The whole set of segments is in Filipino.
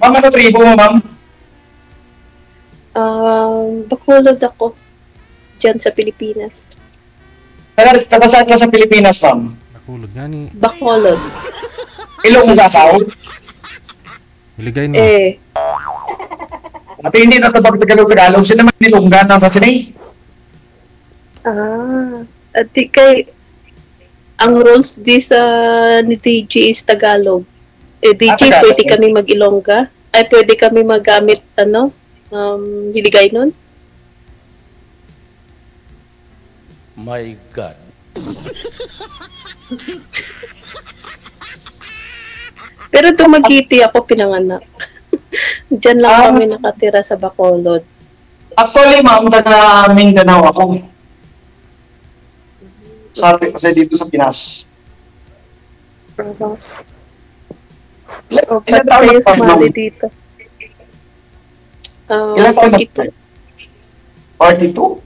Ma'am, ano tribo mo, ma'am? Bacolod ako. Diyan sa Pilipinas. Taga-saan ka sa Pilipinas, ma'am? Bacolod nga ni. Bacolod. Ilongga ka? Iligay na. At hindi na Tagalog. Sila naman nilongga na kasi na At di kay ang rules di sa ni TG is Tagalog. DJ, Tagalog. pwede kami mag-Ilongga? Ay, pwede kami magamit, hiligay nun? My God. Pero Dumaguete ako pinanganak. Diyan lang kami nakatira sa Bacolod. Actually, ma'am, taga Mindanao ako. Sabi kasi dito sa Pinas. Ba't kayo sumali dito? Ilan taon na? 42. 42?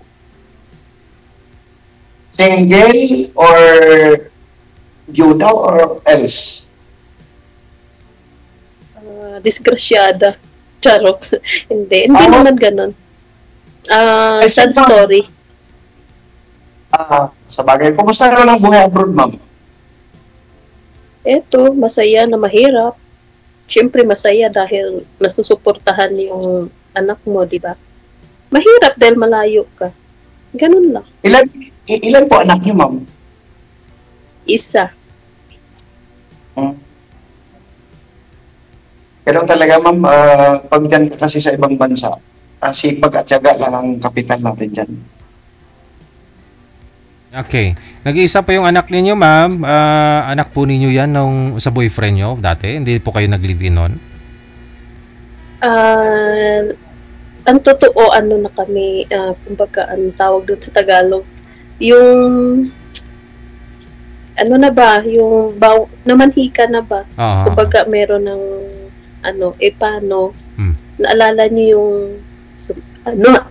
Single or byuda or else? Disgrasyada. Charot. Hindi naman ganun. Sad story. Sa bagay. Kumusta rin ang buhay abroad, ma'am? Eto, masaya na mahirap. Siyempre masaya dahil nasusuportahan yung anak mo, di ba? Mahirap dahil malayo ka. Ganun lang. Ilan po anak niyo, ma'am? Isa. Pero talaga, ma'am, pag dyan kasi sa ibang bansa, sipag at tiyaga lang ang kapital natin dyan. Okay. Nag-iisa pa yung anak ninyo, ma'am. Anak po ninyo yan sa boyfriend nyo dati? Hindi po kayo nag-live-in nun? Ang totoo, na kami, kumbaga, ang tawag doon sa Tagalog, yung, yung namanhika na ba? Kumbaga, meron ng, paano, naalala niyo yung,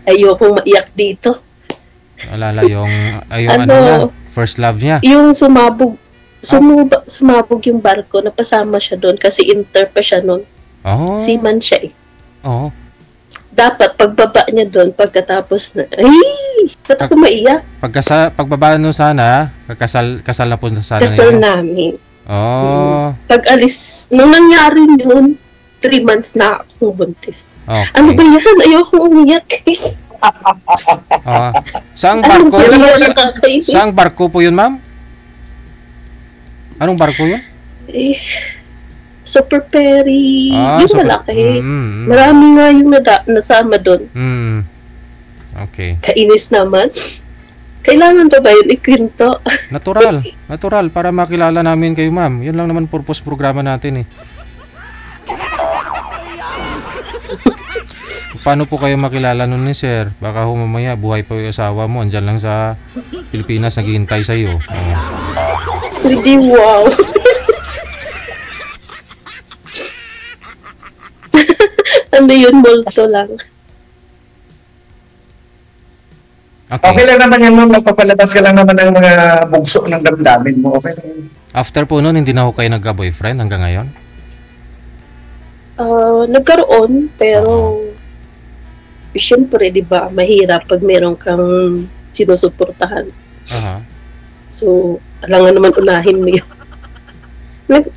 ayokong maiyak dito. Alala yung first love niya. Yung sumabog yung barko, napasama siya doon kasi inter pa siya noon. Seaman siya eh. Dapat pagbaba niya doon pagkatapos na, ba't ako maiyak? Pagbaba nun sana, kasal na po sana. Kasal namin. Pag-alis, nung nangyari yun, 3 months na akong buntis. Okay. Ano ba yan? Ayokong umiyak eh. Saang barko? Saang barko po yun, ma'am? Anong barko yun? Super Perry. Yung malaki. Marami nga yung nasama doon. Okay. Kainis naman. Kailangan ba yun ikwento? Natural. Para makilala namin kayo, ma'am. Yun lang naman purpose programa natin eh. Paano po kayo makilala nun ni sir? Baka mamaya buhay pa yung asawa mo, andyan lang sa Pilipinas naghihintay sa iyo. Hindi, wow. Ano yun, multo lang. Okay lang naman yan, ma'am. Magpapalabas ka lang naman ng mga bugso ng damdamin mo. Okay lang. After po nun, hindi na ho kayo nagka-boyfriend hanggang ngayon? Nagkaroon, pero siyempre, di ba, mahirap pag meron kang sinusuportahan. So, alangan naman unahin mo yun.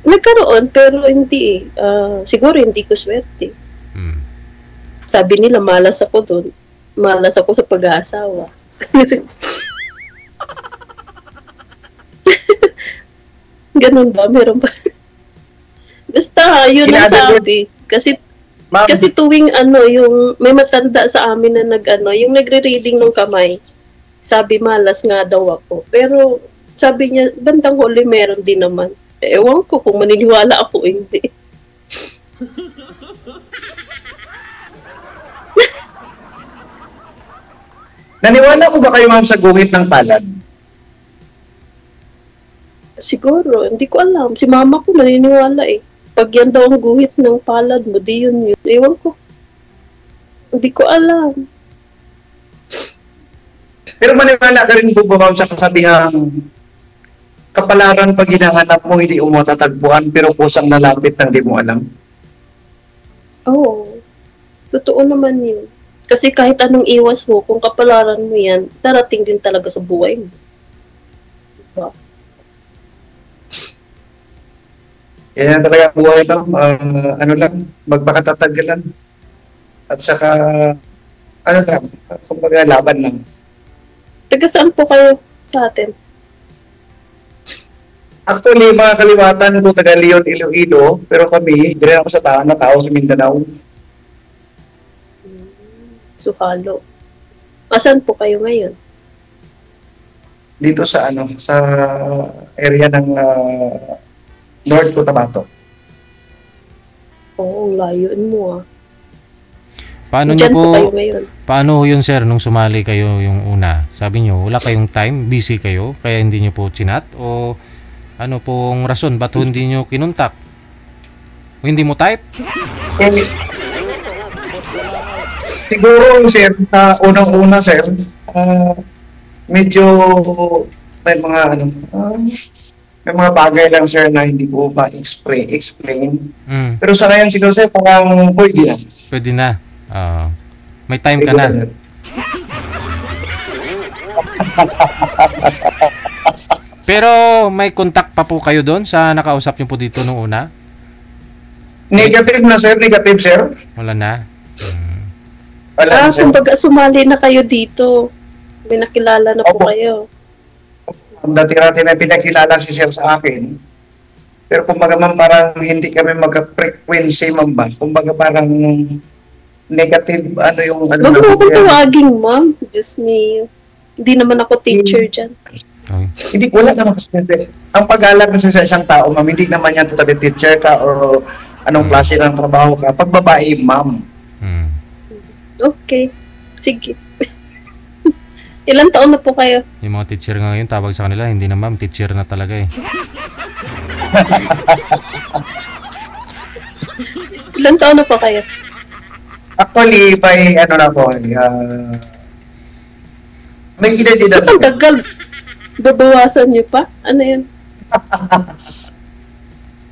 Nagkaroon, pero hindi siguro hindi ko swerte. Sabi nila, malas ako doon. Malas ako sa pag-aasawa. Ganun ba? Meron ba? Basta, yun ang sabi. Kasi tuwing yung may matanda sa amin na yung nagre-reading ng kamay, sabi malas nga daw ako. Pero sabi niya, bandang huli meron din naman. Ewan ko kung maniniwala ako o hindi. Naniwala ko ba kayo, ma'am, sa guhit ng palad? Siguro, hindi ko alam. Si mama ko naniniwala eh. Pag yan daw ang guhit ng palad mo, di yun. Ewan ko. Hindi ko alam. Pero maniwala ka rin po ba, ma'am, sa kasabihang kapalaran pag hinahanap mo, hindi mo matatagpuan, pero kusang nalapit ng di mo alam? Oo. Totoo naman yun. Kasi kahit anong iwas mo, kung kapalaran mo yan, darating din talaga sa buhay mo. Diba? Yan talaga ang buhay lang. Ano lang, magpakatatagalan. At saka, ano lang, kumbaga laban lang. Taga saan po kayo sa atin? Actually, mga kaliwatan ko, taga Leon, Iloilo, pero kami, dire ako sa tao sa Mindanao. Sukalo. Asan po kayo ngayon? Dito sa sa area ng North Cotabato. Oo, layuan mo ah. Paano Diyan niyo po, kayo ngayon? paano yun sir, nung sumali kayo yung una? Sabi niyo, wala kayong time, busy kayo, kaya hindi niyo po chinat? O ano pong rason, ba't hindi niyo kinuntak? O hindi mo type? Siguro, sir, unang-una, sir, medyo may mga may mga bagay lang, sir, na hindi ko ma-explain. Pero sa ngayon, siguro, sir, parang pwede na. Pwede na. May time ka na. Pero may contact pa po kayo doon sa nakausap niyo po dito nung una? Negative na, sir. Negative, sir. Wala na. Wala, sir. Kumbaga sumali na kayo dito. May nakilala na po kayo. Dati-dati na pinakilala si sir sa akin. Pero kumbaga ma'am, parang hindi kami magka-frequency, ma'am ba? Kumbaga parang negative, yung... Huwag mo akong tawaging, ma'am. Diyos me. Hindi naman ako teacher dyan. Okay. Hindi, wala naman kasi. Ang pag-alap kasi sa isang tao, ma'am, hindi naman yan totally teacher ka o anong klase ng trabaho ka. Pag babae, ma'am. Okay. Sige. Ilang taon na po kayo? Yung mga teacher nga ngayon, tawag sa kanila, hindi na ma'am, teacher na talaga eh. Ilang taon na po kayo? Actually, may na po, may edad-edad. Ang tagal. Babawasan niyo pa? Ano yan?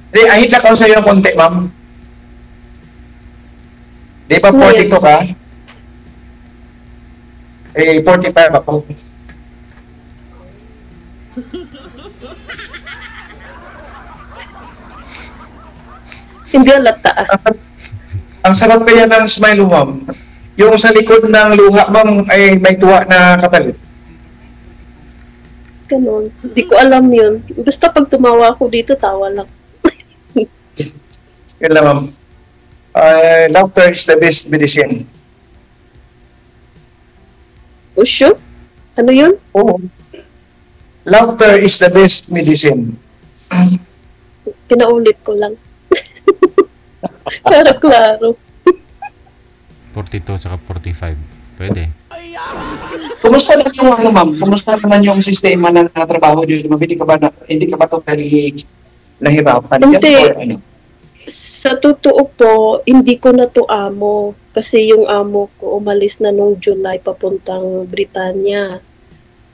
Hindi, ahit lang ako sa iyo ng konti, ma'am. Di ba 42 ka? 45 ako. Hindi alata ah. Ang sarap kaya ng smile, ma'am. Yung sa likod ng luha, ma'am, ay may tuwa na kapalit. Ganun. Hindi ko alam yun. Basta pag tumawa ako dito, tawa lang. Yun lang, ma'am. Laughter is the best medicine. Oh, sure? Ano yun? Oo. Laughter is the best medicine. Pinaulit ko lang. Para klaro. 42 saka 45. Pwede. Kumusta naman yung ma'am? Kumusta naman yung sistema ng trabaho dito? Hindi ka ba totally nahirapan? Hindi. Or ano? Sa totoo po, hindi ko na to amo. Kasi yung amo ko umalis na nung July papuntang Britanya.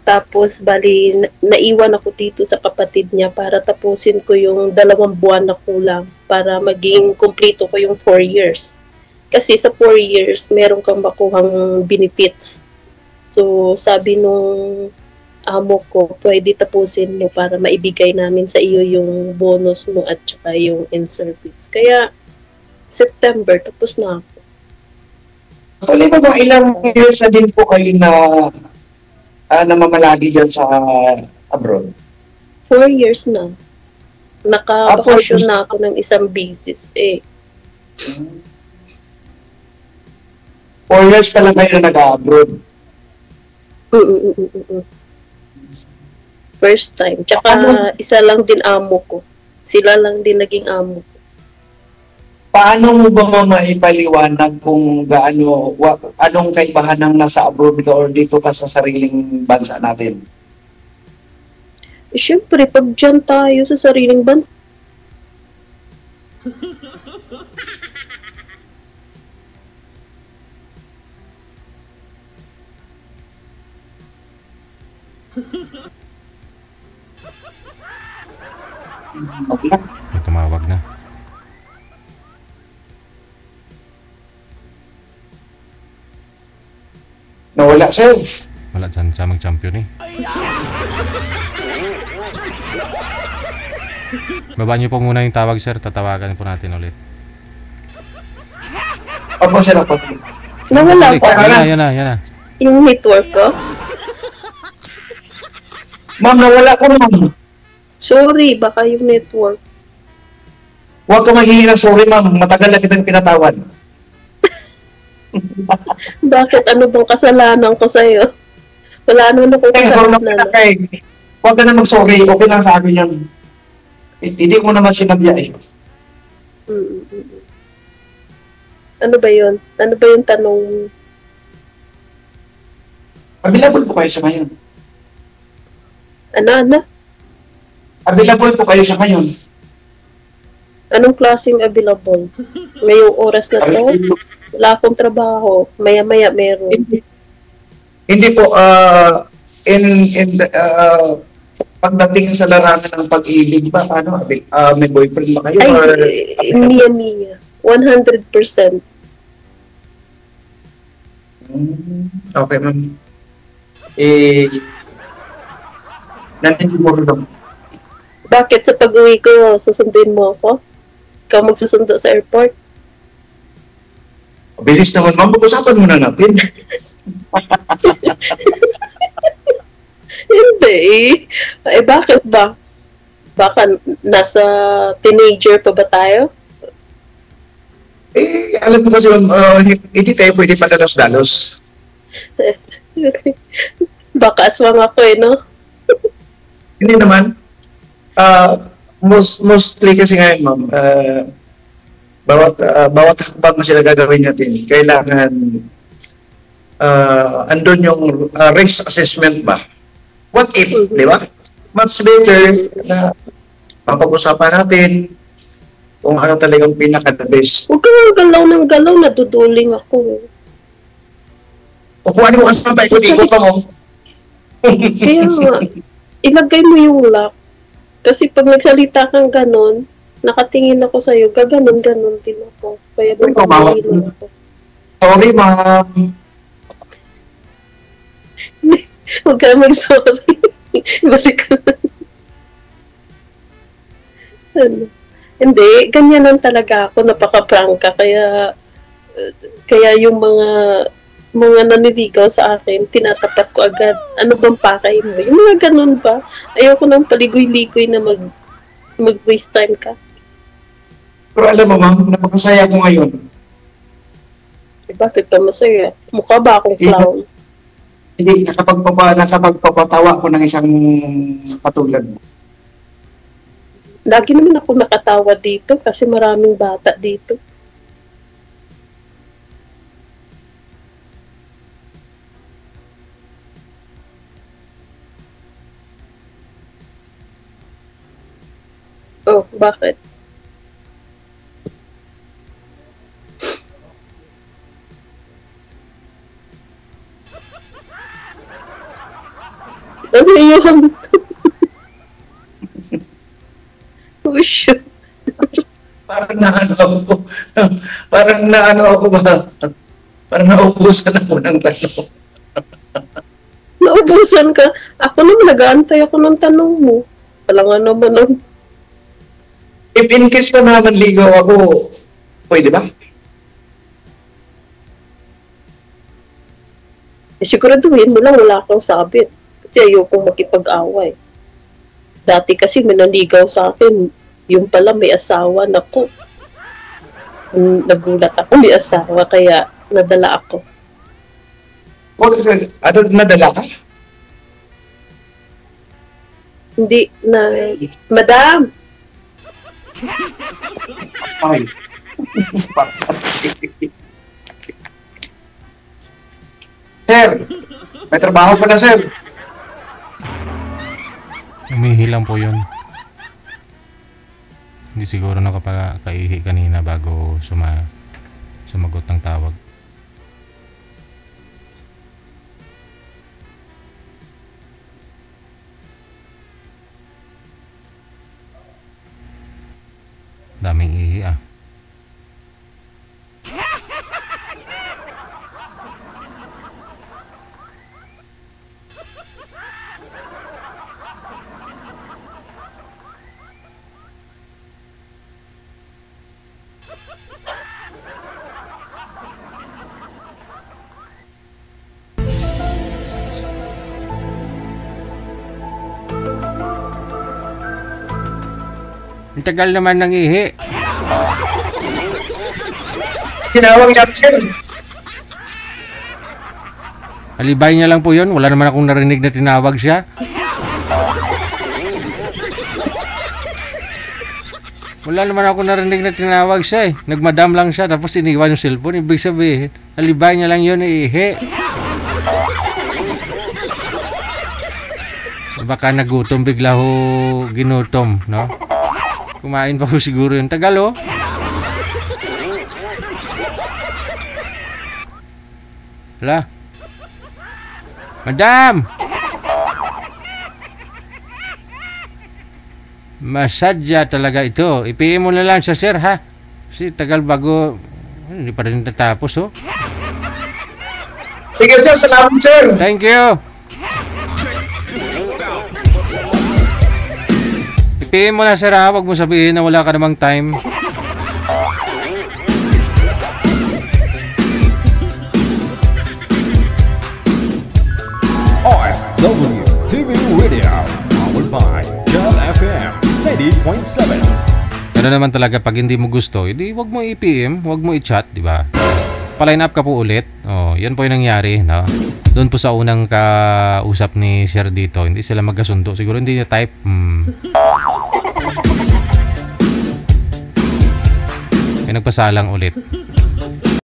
Tapos, bali, naiwan ako dito sa kapatid niya para tapusin ko yung 2 buwan na kulang para maging kumpleto ko yung 4 years. Kasi sa 4 years, meron kang makuhang benefits. So, sabi nung amo ko, pwede tapusin mo para maibigay namin sa iyo yung bonus mo at saka yung in-service. Kaya, September, tapos na ako. Actually, mga ilang years na din po kayo na namamalagi dyan sa abroad? 4 years na. Nakabakasyon na ako ng isang basis eh. 4 years pa lang kayo na nag-abroad? First time. Tsaka isa lang din amo ko. Sila lang din naging amo ko. Paano mo ba maipaliwanag kung anong kaibahan ng nasa abroad ka or dito ka sa sariling bansa natin? Siyempre, pag dyan tayo sa sariling bansa, Tumawag na. Nawala, sir. Wala dyan siya mag-champion eh. Baba niyo po muna yung tawag, sir. Tatawagan po natin ulit. Opo, sir. Opo. Nawala Balik. po. Yan na. Yung network ko. Ma'am, nawala ko, ma'am. Sorry, baka yung network. Huwag ka maghihingi ng sorry, ma'am. Matagal na kitang pinatawad. Bakit? Ano bang kasalanan ko sa'yo? Wala naman akong kasalanan. Huwag ka na mag-sorry. Okay lang sa akin yan. Hindi ko naman sinabya eh. Ano ba yun? Ano ba yung tanong? Available po kayo sa ngayon. Ano? Available po kayo sa ngayon. Anong klaseng available? Ngayong oras na to? Wala akong trabaho. Maya-maya meron. Hindi po, pagdating sa larangan ng pag-ibig ba, may boyfriend ba kayo? Ay, Mia. 100%. Okay, ma'am. Natin siguro lang. Bakit sa pag-uwi ko, susunduin mo ako? Ikaw magsusundo sa airport? Bilis naman, ma'am. Pag-usapan muna natin. Hindi. Eh, bakit ba? Baka nasa teenager pa ba tayo? Alam mo kasi, hindi tayo pwede padalos-dalos. Baka aswang ako no? Hindi naman. Mostly kasi ngayon, ma'am, bawat hakbang na sila gagawin natin, kailangan andun yung risk assessment ba? What if, di ba? Much better na mapag-usapan natin kung ano talagang pinaka-the best. Huwag kang galaw ng galaw, naduduling ako. Upuan mo kasi pa, ikot-ikot pa mo. Kaya nga, ilagay mo yung lock. Kasi pag nagsalita kang ganon, nakatingin ako sa'yo, gaganon-ganon din ako. Kaya bumabahilo ako. Sorry, ma'am. Huwag ka mag-sorry. Balik ka na. Ano? Hindi, ganyan lang talaga ako, napaka-prangka. Kaya yung mga naniligaw sa akin, tinatapat ko agad. Ano bang pakay mo? Yung mga ganun ba? Ayoko nang paligoy-ligoy na mag-waste time ka. Pero alam mo, ma'am, napakasaya ko ngayon. Eh, bakit ka masaya? Mukha ba akong clown? Hindi, nakapagpapatawa ko ng isang katulad mo. Lagi naman ako nakatawa dito kasi maraming bata dito. Oh, bakit? Ano yun? Oh, shoot. Parang naano ako ba? Parang naubusan ako ng tanong. Naubusan ka? Ako naman, nag-aantay ako ng tanong mo. Walang ano ba nun? If in case pa naman ligaw ako, pwede ba? Siguraduhin mo lang, wala kang sabit. Kasi ayokong makipag-away. Dati kasi may naligaw sa akin, yung pala may asawa, naku. Nagulat ako, may asawa, kaya nadala ako. Ano, nadala ka? Hindi na, Madam! Ay. Sir, may trabaho pala, sir. Umihi lang po yun. Hindi siguro nakapagkaihi kanina bago sumagot ng tawag. Daming ihi ah. Ang tagal naman ng ihi. Tinawag niya, sir. Alibay niya lang po yun. Wala naman akong narinig na tinawag siya. Wala naman ako narinig na tinawag siya eh. Nagmadam lang siya tapos iniwan yung cellphone. Ibig sabihin, alibay niya lang yun ihi. Baka nagutom bigla ho ginutom, no? Kumain pa ho siguro yung tagal oh. Hala. Madam! Masadya talaga ito. I-PM mo na lang sa sir ha. Kasi tagal bago hindi pa rin natapos oh. Sige sir, salamat sir. Thank you. I-PM mo na sir ha. Huwag mo sabihin na wala ka namang time. WTV Radio, powered by Jam FM 90.7. Pero naman talaga pag hindi mo gusto, hindi wag mo i-PM, wag mo i-chat, di ba? Pa-line up ka po ulit. Oh, 'yan po 'yung nangyari, no? Doon po sa unang kausap ni Sir dito, hindi sila magkasundo. Siguro hindi niya type. May nagpasalang ulit.